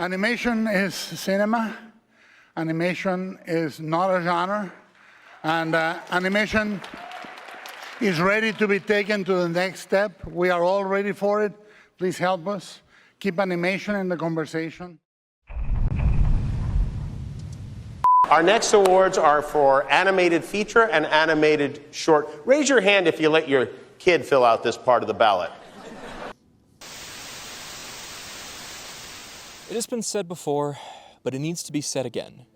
Animation is cinema. Animation is not a genre. And animation is ready to be taken to the next step. We are all ready for it. Please help us. Keep animation in the conversation. Our next awards are for animated feature and animated short. Raise your hand if you let your kid fill out this part of the ballot. It has been said before, but it needs to be said again.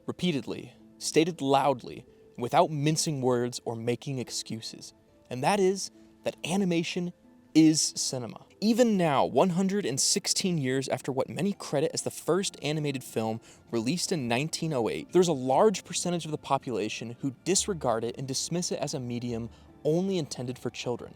Repeatedly, stated loudly, without mincing words or making excuses. And that is that animation is cinema. Even now, 116 years after what many credit as the first animated film released in 1908, there's a large percentage of the population who disregard it and dismiss it as a medium only intended for children.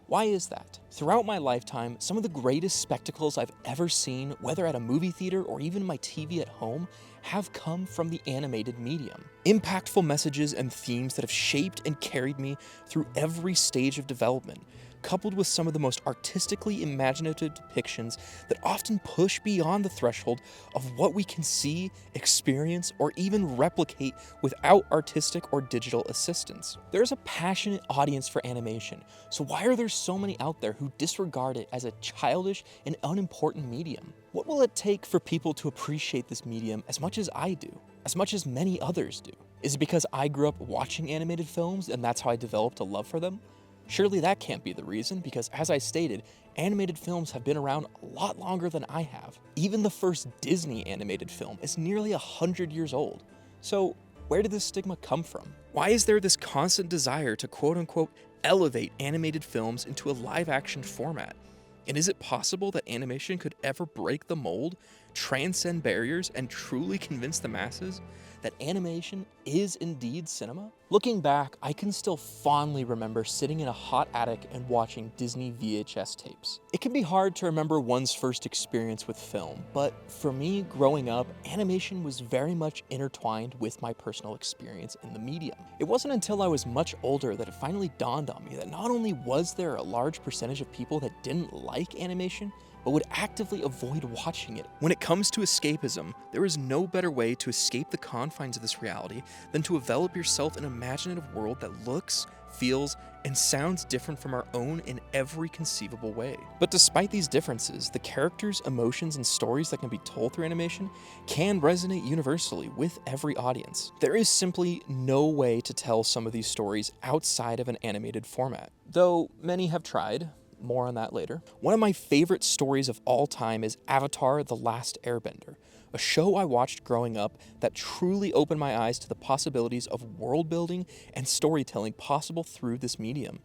Why is that? Throughout my lifetime, some of the greatest spectacles I've ever seen, whether at a movie theater or even my TV at home, have come from the animated medium. Impactful messages and themes that have shaped and carried me through every stage of development, coupled with some of the most artistically imaginative depictions that often push beyond the threshold of what we can see, experience, or even replicate without artistic or digital assistance. There's a passionate audience for animation, so why are there so many out there who disregard it as a childish and unimportant medium? What will it take for people to appreciate this medium as much as I do, as much as many others do? Is it because I grew up watching animated films and that's how I developed a love for them? Surely that can't be the reason, because as I stated, animated films have been around a lot longer than I have. Even the first Disney animated film is nearly 100 years old. So where did this stigma come from? Why is there this constant desire to quote-unquote elevate animated films into a live-action format? And is it possible that animation could ever break the mold, transcend barriers, and truly convince the masses that animation is indeed cinema? Looking back, I can still fondly remember sitting in a hot attic and watching Disney VHS tapes. It can be hard to remember one's first experience with film, but for me, growing up, animation was very much intertwined with my personal experience in the medium. It wasn't until I was much older that it finally dawned on me that not only was there a large percentage of people that didn't like animation, but would actively avoid watching it. When it comes to escapism, there is no better way to escape the confines of this reality than to envelop yourself in an imaginative world that looks, feels, and sounds different from our own in every conceivable way. But despite these differences, the characters, emotions, and stories that can be told through animation can resonate universally with every audience. There is simply no way to tell some of these stories outside of an animated format, though many have tried. More on that later. One of my favorite stories of all time is Avatar: The Last Airbender, a show I watched growing up that truly opened my eyes to the possibilities of world building and storytelling possible through this medium.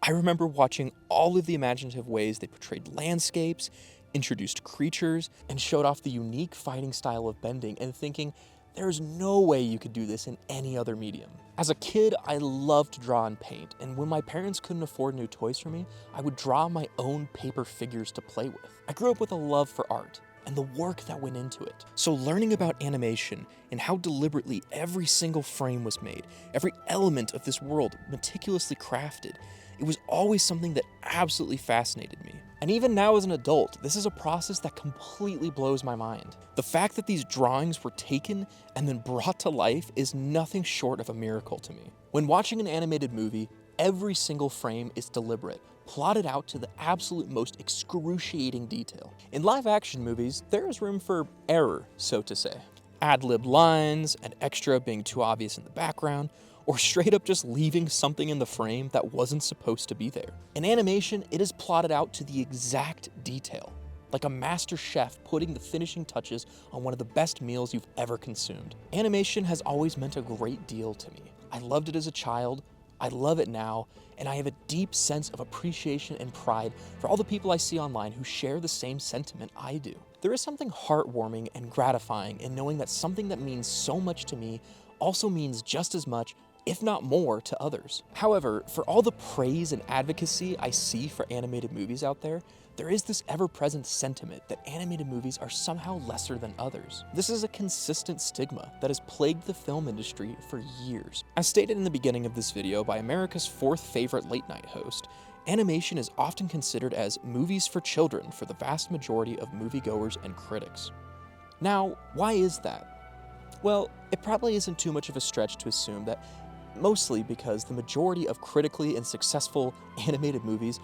I remember watching all of the imaginative ways they portrayed landscapes, introduced creatures, and showed off the unique fighting style of bending and thinking, there's no way you could do this in any other medium. As a kid, I loved to draw and paint, and when my parents couldn't afford new toys for me, I would draw my own paper figures to play with. I grew up with a love for art and the work that went into it. So learning about animation and how deliberately every single frame was made, every element of this world meticulously crafted, it was always something that absolutely fascinated me. And even now as an adult, this is a process that completely blows my mind. The fact that these drawings were taken and then brought to life is nothing short of a miracle to me. When watching an animated movie, every single frame is deliberate, plotted out to the absolute most excruciating detail. In live-action movies, there is room for error, so to say. Ad-lib lines, an extra being too obvious in the background, or straight up just leaving something in the frame that wasn't supposed to be there. In animation, it is plotted out to the exact detail, like a master chef putting the finishing touches on one of the best meals you've ever consumed. Animation has always meant a great deal to me. I loved it as a child, I love it now, and I have a deep sense of appreciation and pride for all the people I see online who share the same sentiment I do. There is something heartwarming and gratifying in knowing that something that means so much to me also means just as much, if not more, to others. However, for all the praise and advocacy I see for animated movies out there, there is this ever-present sentiment that animated movies are somehow lesser than others. This is a consistent stigma that has plagued the film industry for years. As stated in the beginning of this video by America's fourth favorite late-night host, animation is often considered as movies for children for the vast majority of moviegoers and critics. Now, why is that? Well, it probably isn't too much of a stretch to assume that mostly because the majority of critically and successful animated movies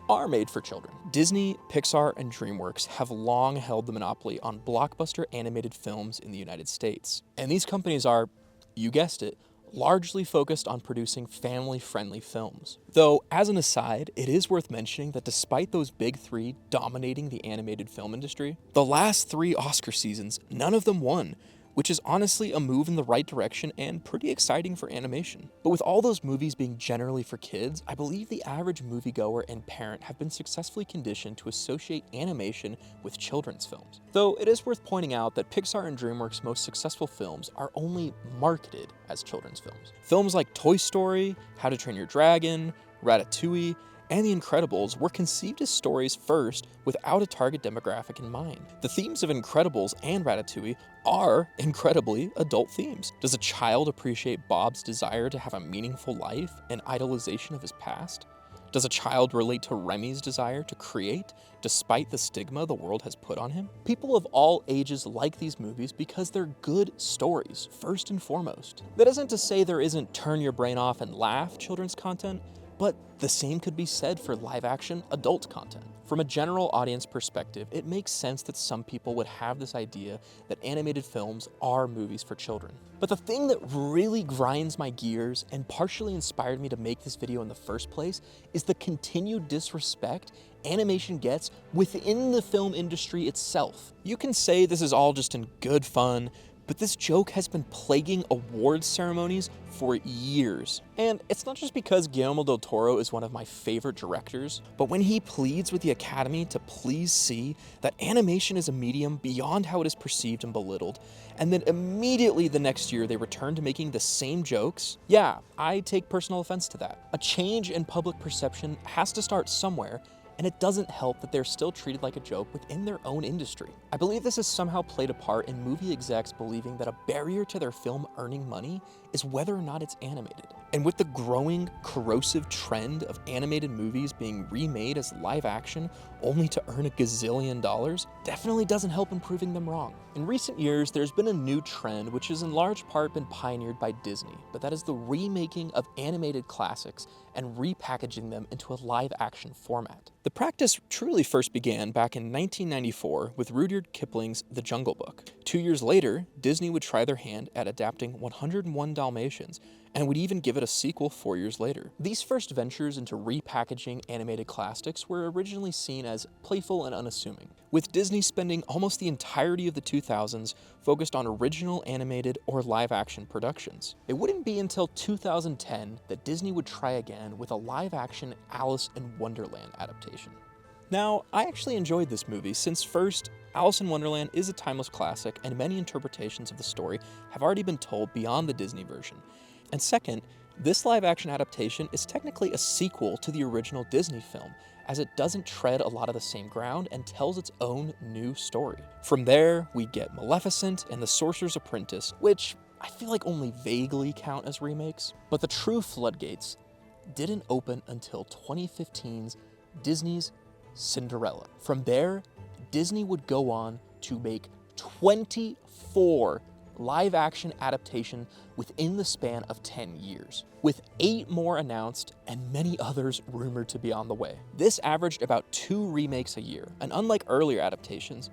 are made for children. Disney, Pixar, and DreamWorks have long held the monopoly on blockbuster animated films in the United States. And these companies are, you guessed it, largely focused on producing family-friendly films. Though, as an aside, it is worth mentioning that despite those big three dominating the animated film industry, the last 3 Oscar seasons, none of them won, which is honestly a move in the right direction and pretty exciting for animation. But with all those movies being generally for kids, I believe the average moviegoer and parent have been successfully conditioned to associate animation with children's films. Though it is worth pointing out that Pixar and DreamWorks' most successful films are only marketed as children's films. Films like Toy Story, How to Train Your Dragon, Ratatouille, and The Incredibles were conceived as stories first without a target demographic in mind. The themes of Incredibles and Ratatouille are incredibly adult themes. Does a child appreciate Bob's desire to have a meaningful life and idolization of his past? Does a child relate to Remy's desire to create, despite the stigma the world has put on him? People of all ages like these movies because they're good stories, first and foremost. That isn't to say there isn't turn your brain off and laugh children's content, but the same could be said for live-action adult content. From a general audience perspective, it makes sense that some people would have this idea that animated films are movies for children. But the thing that really grinds my gears and partially inspired me to make this video in the first place is the continued disrespect animation gets within the film industry itself. You can say this is all just in good fun, but this joke has been plaguing awards ceremonies for years. And it's not just because Guillermo del Toro is one of my favorite directors, but when he pleads with the Academy to please see that animation is a medium beyond how it is perceived and belittled, and then immediately the next year they return to making the same jokes, yeah, I take personal offense to that. A change in public perception has to start somewhere, and it doesn't help that they're still treated like a joke within their own industry. I believe this has somehow played a part in movie execs believing that a barrier to their film earning money is whether or not it's animated. And with the growing, corrosive trend of animated movies being remade as live action only to earn $1 gazillion, definitely doesn't help in proving them wrong. In recent years, there's been a new trend which has in large part been pioneered by Disney, but that is the remaking of animated classics and repackaging them into a live action format. The practice truly first began back in 1994 with Rudyard Kipling's The Jungle Book. 2 years later, Disney would try their hand at adapting 101 Dalmatians, and would even give it a sequel 4 years later. These first ventures into repackaging animated classics were originally seen as playful and unassuming, with Disney spending almost the entirety of the 2000s focused on original animated or live-action productions. It wouldn't be until 2010 that Disney would try again with a live-action Alice in Wonderland adaptation. Now, I actually enjoyed this movie since first, Alice in Wonderland is a timeless classic and many interpretations of the story have already been told beyond the Disney version. And second, this live-action adaptation is technically a sequel to the original Disney film, as it doesn't tread a lot of the same ground and tells its own new story. From there, we get Maleficent and The Sorcerer's Apprentice, which I feel like only vaguely count as remakes, but the true floodgates didn't open until 2015's Disney's Cinderella. From there, Disney would go on to make 24 live-action adaptation within the span of 10 years, with 8 more announced and many others rumored to be on the way. This averaged about 2 remakes a year, and unlike earlier adaptations,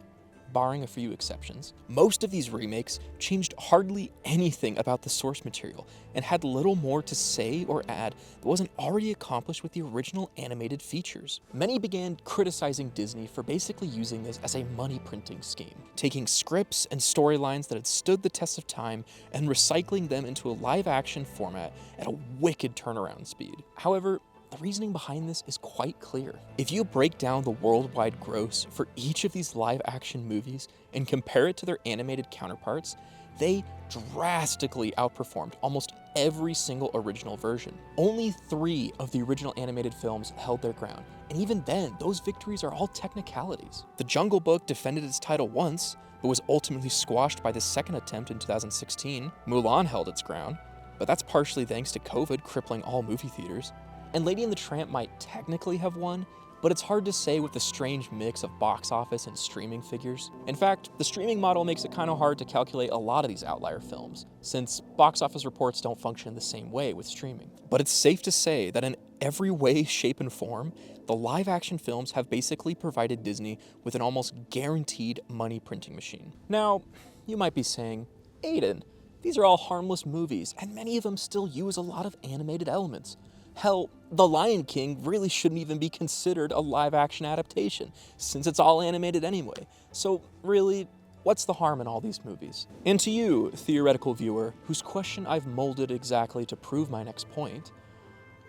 barring a few exceptions, most of these remakes changed hardly anything about the source material and had little more to say or add that wasn't already accomplished with the original animated features. Many began criticizing Disney for basically using this as a money printing scheme, taking scripts and storylines that had stood the test of time and recycling them into a live action format at a wicked turnaround speed. However, the reasoning behind this is quite clear. If you break down the worldwide gross for each of these live-action movies and compare it to their animated counterparts, they drastically outperformed almost every single original version. Only 3 of the original animated films held their ground, and even then, those victories are all technicalities. The Jungle Book defended its title once, but was ultimately squashed by the second attempt in 2016. Mulan held its ground, but that's partially thanks to COVID crippling all movie theaters. And Lady and the Tramp might technically have won, but it's hard to say with the strange mix of box office and streaming figures. In fact, the streaming model makes it kind of hard to calculate a lot of these outlier films, since box office reports don't function the same way with streaming. But it's safe to say that in every way, shape, and form, the live-action films have basically provided Disney with an almost guaranteed money printing machine. Now, you might be saying, Aiden, these are all harmless movies, and many of them still use a lot of animated elements. Hell, The Lion King really shouldn't even be considered a live-action adaptation, since it's all animated anyway. So really, what's the harm in all these movies? And to you, theoretical viewer, whose question I've molded exactly to prove my next point,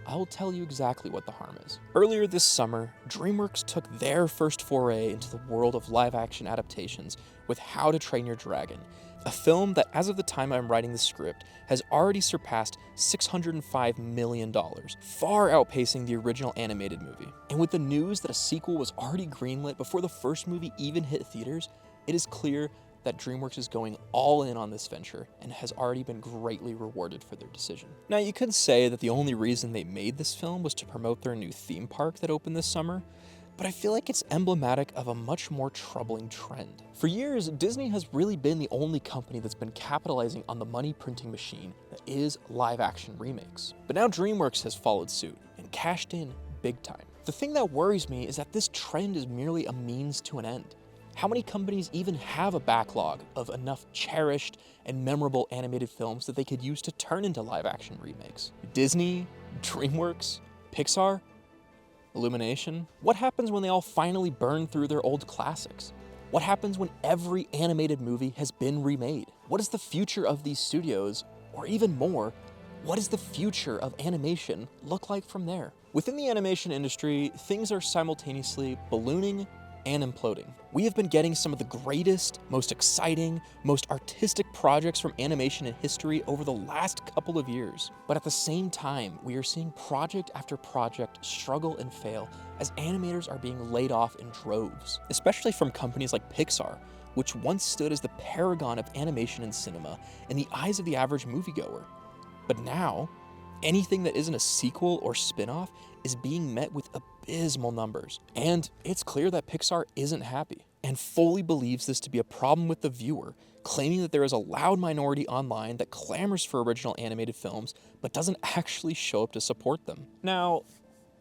I will tell you exactly what the harm is. Earlier this summer, DreamWorks took their first foray into the world of live-action adaptations with How to Train Your Dragon, a film that, as of the time I'm writing the script, has already surpassed $605 million, far outpacing the original animated movie. And with the news that a sequel was already greenlit before the first movie even hit theaters, it is clear that DreamWorks is going all in on this venture and has already been greatly rewarded for their decision. Now, you could say that the only reason they made this film was to promote their new theme park that opened this summer, but I feel like it's emblematic of a much more troubling trend. For years, Disney has really been the only company that's been capitalizing on the money printing machine that is live-action remakes. But now DreamWorks has followed suit and cashed in big time. The thing that worries me is that this trend is merely a means to an end. How many companies even have a backlog of enough cherished and memorable animated films that they could use to turn into live-action remakes? Disney? DreamWorks? Pixar? Illumination? What happens when they all finally burn through their old classics? What happens when every animated movie has been remade? What is the future of these studios? Or even more, what does the future of animation look like from there? Within the animation industry, things are simultaneously ballooning and imploding. We have been getting some of the greatest, most exciting, most artistic projects from animation in history over the last couple of years. But at the same time, we are seeing project after project struggle and fail as animators are being laid off in droves, especially from companies like Pixar, which once stood as the paragon of animation in cinema in the eyes of the average moviegoer. But now, anything that isn't a sequel or spin-off is being met with abysmal numbers. And it's clear that Pixar isn't happy and fully believes this to be a problem with the viewer, claiming that there is a loud minority online that clamors for original animated films but doesn't actually show up to support them. Now,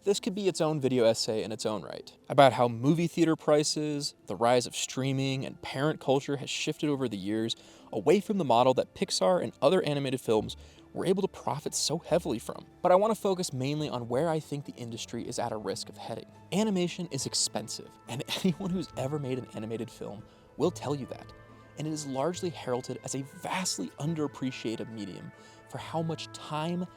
this could be its own video essay in its own right, about how movie theater prices, the rise of streaming, and parent culture has shifted over the years away from the model that Pixar and other animated films were able to profit so heavily from. But I want to focus mainly on where I think the industry is at a risk of heading. Animation is expensive, and anyone who's ever made an animated film will tell you that. And it is largely heralded as a vastly underappreciated medium for how much time,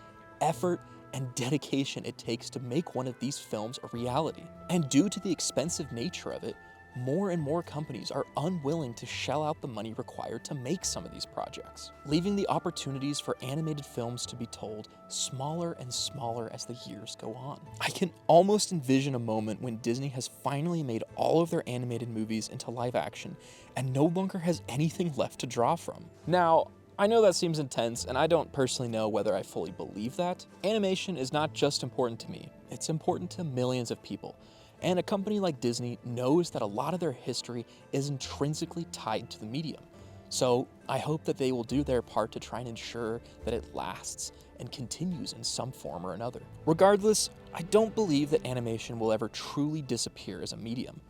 effort, and dedication it takes to make one of these films a reality. And due to the expensive nature of it, more and more companies are unwilling to shell out the money required to make some of these projects, leaving the opportunities for animated films to be told smaller and smaller as the years go on. I can almost envision a moment when Disney has finally made all of their animated movies into live action and no longer has anything left to draw from. Now, I know that seems intense, and I don't personally know whether I fully believe that. Animation is not just important to me, it's important to millions of people. And a company like Disney knows that a lot of their history is intrinsically tied to the medium. So I hope that they will do their part to try and ensure that it lasts and continues in some form or another. Regardless, I don't believe that animation will ever truly disappear as a medium.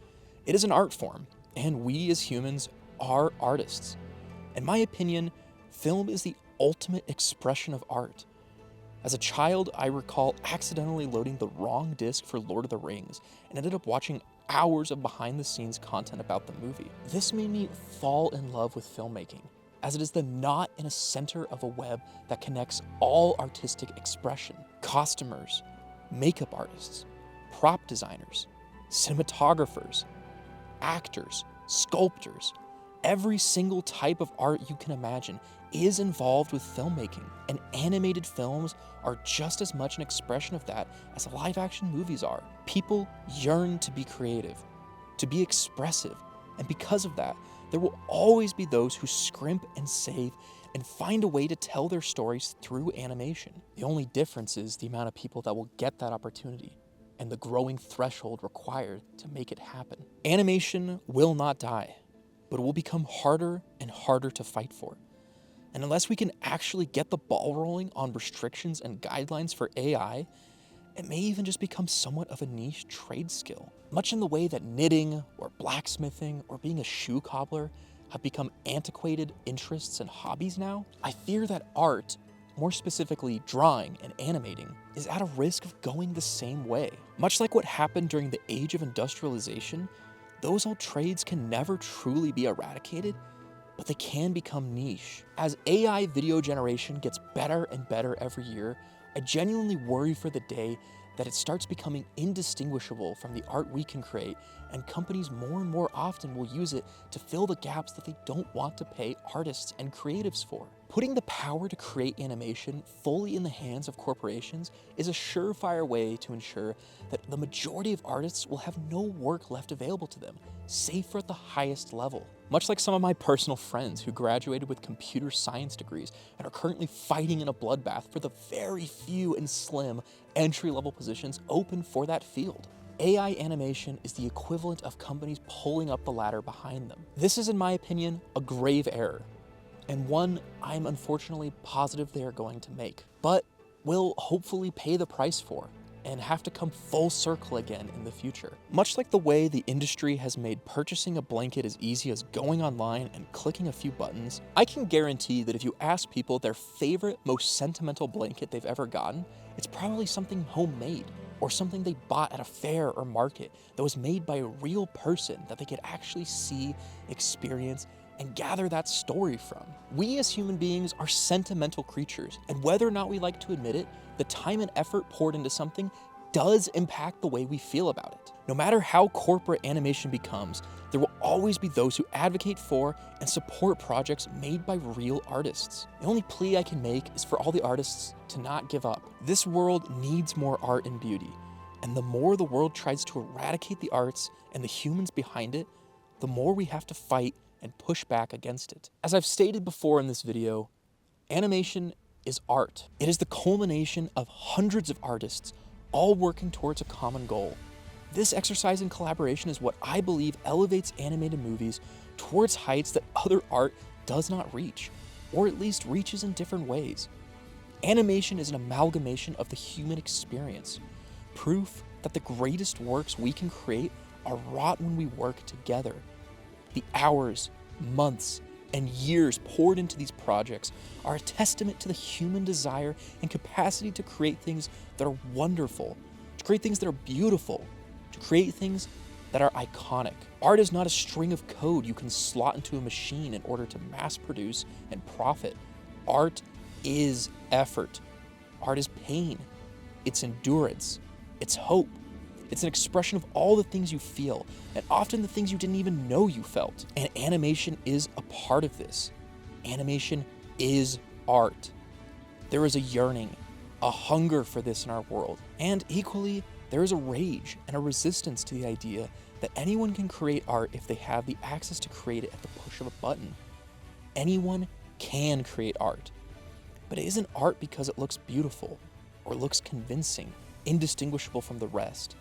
It is an art form, and we as humans are artists. In my opinion, film is the ultimate expression of art. As a child, I recall accidentally loading the wrong disc for Lord of the Rings and ended up watching hours of behind-the-scenes content about the movie. This made me fall in love with filmmaking, as it is the knot in a center of a web that connects all artistic expression. Costumers, makeup artists, prop designers, cinematographers, actors, sculptors, every single type of art you can imagine is involved with filmmaking, and animated films are just as much an expression of that as live action movies are. People yearn to be creative, to be expressive, and because of that, there will always be those who scrimp and save and find a way to tell their stories through animation. The only difference is the amount of people that will get that opportunity and the growing threshold required to make it happen. Animation will not die, but it will become harder and harder to fight for. And unless we can actually get the ball rolling on restrictions and guidelines for AI, it may even just become somewhat of a niche trade skill. Much in the way that knitting or blacksmithing or being a shoe cobbler have become antiquated interests and hobbies now, I fear that art, more specifically drawing and animating, is at a risk of going the same way. Much like what happened during the age of industrialization, those old trades can never truly be eradicated, but they can become niche. As AI video generation gets better and better every year, I genuinely worry for the day that it starts becoming indistinguishable from the art we can create, and companies more and more often will use it to fill the gaps that they don't want to pay artists and creatives for. Putting the power to create animation fully in the hands of corporations is a surefire way to ensure that the majority of artists will have no work left available to them, save for at the highest level. Much like some of my personal friends who graduated with computer science degrees and are currently fighting in a bloodbath for the very few and slim entry-level positions open for that field. AI animation is the equivalent of companies pulling up the ladder behind them. This is, in my opinion, a grave error, and one I'm unfortunately positive they are going to make, but will hopefully pay the price for and have to come full circle again in the future. Much like the way the industry has made purchasing a blanket as easy as going online and clicking a few buttons, I can guarantee that if you ask people their favorite, most sentimental blanket they've ever gotten, it's probably something homemade or something they bought at a fair or market that was made by a real person that they could actually see, experience, and gather that story from. We as human beings are sentimental creatures, and whether or not we like to admit it, the time and effort poured into something does impact the way we feel about it. No matter how corporate animation becomes, there will always be those who advocate for and support projects made by real artists. The only plea I can make is for all the artists to not give up. This world needs more art and beauty, and the more the world tries to eradicate the arts and the humans behind it, the more we have to fight and push back against it. As I've stated before in this video, animation is art. It is the culmination of hundreds of artists all working towards a common goal. This exercise in collaboration is what I believe elevates animated movies towards heights that other art does not reach, or at least reaches in different ways. Animation is an amalgamation of the human experience, proof that the greatest works we can create are wrought when we work together. The hours, months, and years poured into these projects are a testament to the human desire and capacity to create things that are wonderful, to create things that are beautiful, to create things that are iconic. Art is not a string of code you can slot into a machine in order to mass produce and profit. Art is effort. Art is pain. It's endurance. It's hope. It's an expression of all the things you feel, and often the things you didn't even know you felt. And animation is a part of this. Animation is art. There is a yearning, a hunger for this in our world. And equally, there is a rage and a resistance to the idea that anyone can create art if they have the access to create it at the push of a button. Anyone can create art, but it isn't art because it looks beautiful or looks convincing, indistinguishable from the rest.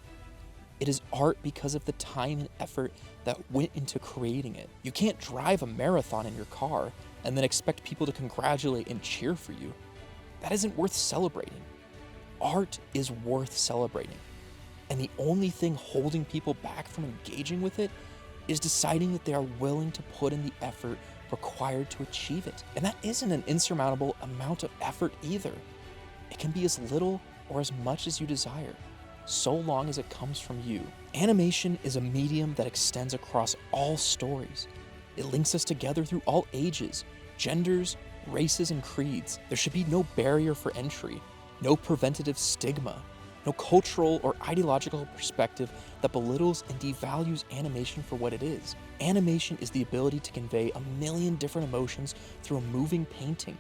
It is art because of the time and effort that went into creating it. You can't drive a marathon in your car and then expect people to congratulate and cheer for you. That isn't worth celebrating. Art is worth celebrating. And the only thing holding people back from engaging with it is deciding that they are willing to put in the effort required to achieve it. And that isn't an insurmountable amount of effort either. It can be as little or as much as you desire, so long as it comes from you. Animation is a medium that extends across all stories. It links us together through all ages, genders, races, and creeds. There should be no barrier for entry, no preventative stigma, no cultural or ideological perspective that belittles and devalues animation for what it is. Animation is the ability to convey a million different emotions through a moving painting.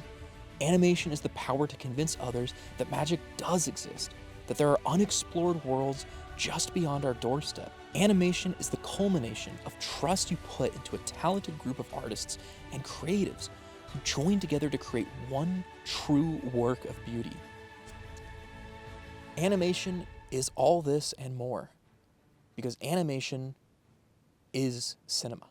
Animation is the power to convince others that magic does exist, that there are unexplored worlds just beyond our doorstep. Animation is the culmination of trust you put into a talented group of artists and creatives who join together to create one true work of beauty. Animation is all this and more, because animation is cinema.